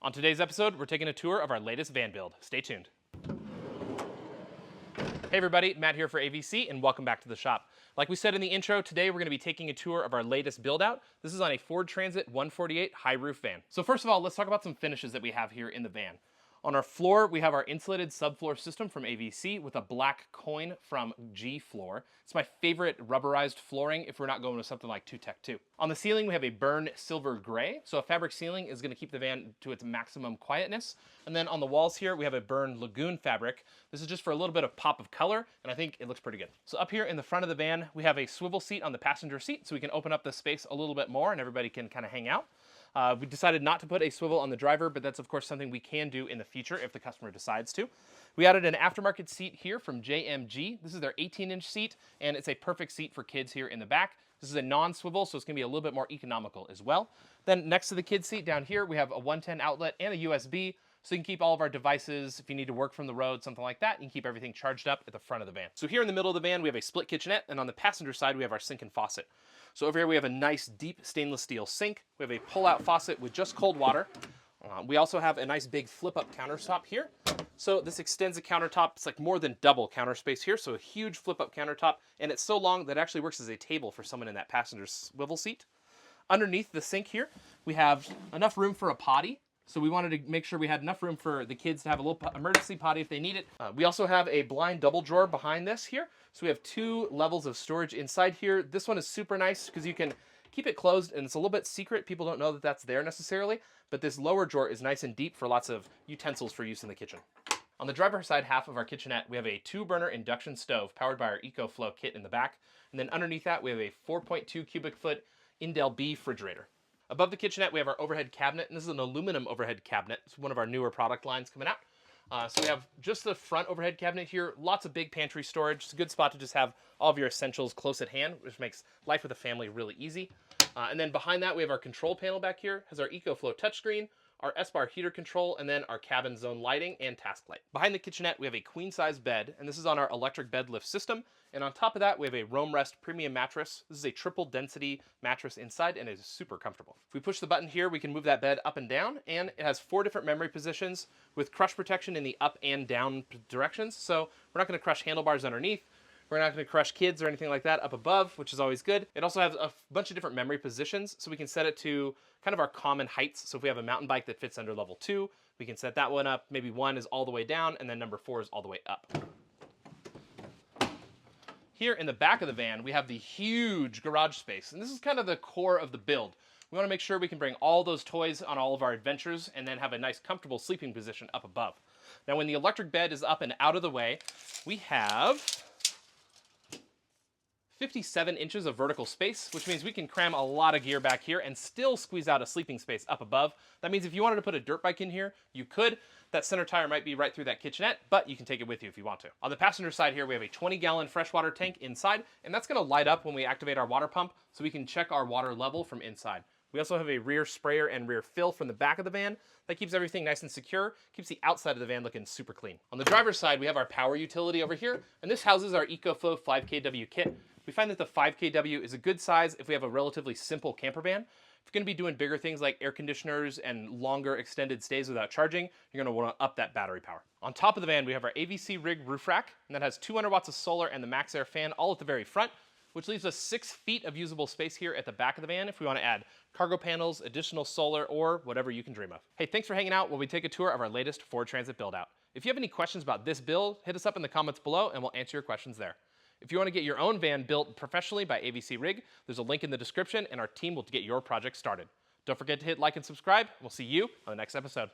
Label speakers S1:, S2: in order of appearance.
S1: On today's episode, we're taking a tour of our latest van build. Stay tuned. Hey everybody, Matt here for AVC, and welcome back to the shop. Like we said in the intro, today we're going to be taking a tour of our latest build out. This is on a Ford Transit 148 high roof van. So first of all, let's talk about some finishes that we have here in the van. On our floor, we have our insulated subfloor system from AVC with a black coin from G Floor. It's my favorite rubberized flooring if we're not going with something like 2 Tech 2. On the ceiling, we have a burn silver gray. So a fabric ceiling is going to keep the van to its maximum quietness. And then on the walls here, we have a burn lagoon fabric. This is just for a little bit of pop of color, and I think it looks pretty good. So up here in the front of the van, we have a swivel seat on the passenger seat, so we can open up the space a little bit more and everybody can kind of hang out. We decided not to put a swivel on the driver, but that's of course something we can do in the future if the customer decides to. We added an aftermarket seat here from JMG. This is their 18-inch seat, and it's a perfect seat for kids here in the back. This is a non-swivel, so it's going to be a little bit more economical as well. Then next to the kids seat down here, we have a 110 outlet and a USB, so you can keep all of our devices. If you need to work from the road, something like that, you can keep everything charged up at the front of the van. So here in the middle of the van, we have a split kitchenette, and on the passenger side, we have our sink and faucet. So over here, we have a nice deep stainless steel sink. We have a pull-out faucet with just cold water. We also have a nice big flip-up countertop here. So this extends the countertop. It's like more than double counter space here. So a huge flip-up countertop, and it's so long that it actually works as a table for someone in that passenger swivel seat. Underneath the sink here, we have enough room for a potty. So we wanted to make sure we had enough room for the kids to have a little emergency potty if they need it. We also have a blind double drawer behind this here. So we have 2 levels of storage inside here. This one is super nice because you can keep it closed and it's a little bit secret. People don't know that that's there necessarily, but this lower drawer is nice and deep for lots of utensils for use in the kitchen. On the driver's side half of our kitchenette, we have a 2-burner induction stove powered by our EcoFlow kit in the back. And then underneath that, we have a 4.2 cubic foot Indel B refrigerator. Above the kitchenette, we have our overhead cabinet, and this is an aluminum overhead cabinet. It's one of our newer product lines coming out. So we have just the front overhead cabinet here, lots of big pantry storage. It's a good spot to just have all of your essentials close at hand, which makes life with a family really easy. And then behind that, we have our control panel back here, has our EcoFlow touchscreen, our S-bar heater control, and then our cabin zone lighting and task light. Behind the kitchenette, we have a queen-size bed, and this is on our electric bed lift system. And on top of that, we have a Roam Rest premium mattress. This is a triple density mattress inside, and it is super comfortable. If we push the button here, we can move that bed up and down, and it has 4 different memory positions with crush protection in the up and down directions. So we're not going to crush handlebars underneath. We're not going to crush kids or anything like that up above, which is always good. It also has a bunch of different memory positions, so we can set it to kind of our common heights. So if we have a mountain bike that fits under level 2, we can set that one up. Maybe 1 is all the way down, and then number 4 is all the way up. Here in the back of the van, we have the huge garage space, and this is kind of the core of the build. We want to make sure we can bring all those toys on all of our adventures and then have a nice comfortable sleeping position up above. Now when the electric bed is up and out of the way, we have 57 inches of vertical space, which means we can cram a lot of gear back here and still squeeze out a sleeping space up above. That means if you wanted to put a dirt bike in here, you could. That center tire might be right through that kitchenette, but you can take it with you if you want to. On the passenger side here, we have a 20-gallon freshwater tank inside, and that's gonna light up when we activate our water pump, so we can check our water level from inside. We also have a rear sprayer and rear fill from the back of the van. That keeps everything nice and secure, keeps the outside of the van looking super clean. On the driver's side, we have our power utility over here, and this houses our EcoFlow 5kW kit. We find that the 5kW is a good size if we have a relatively simple camper van. If you're going to be doing bigger things like air conditioners and longer extended stays without charging, you're going to want to up that battery power. On top of the van, we have our AVC rig roof rack, and that has 200 watts of solar and the max air fan all at the very front, which leaves us 6 feet of usable space here at the back of the van if we want to add cargo panels, additional solar, or whatever you can dream of. Hey, thanks for hanging out while we take a tour of our latest Ford Transit build out. If you have any questions about this build, hit us up in the comments below and we'll answer your questions there. If you want to get your own van built professionally by AVC Rig, there's a link in the description and our team will get your project started. Don't forget to hit like and subscribe. We'll see you on the next episode.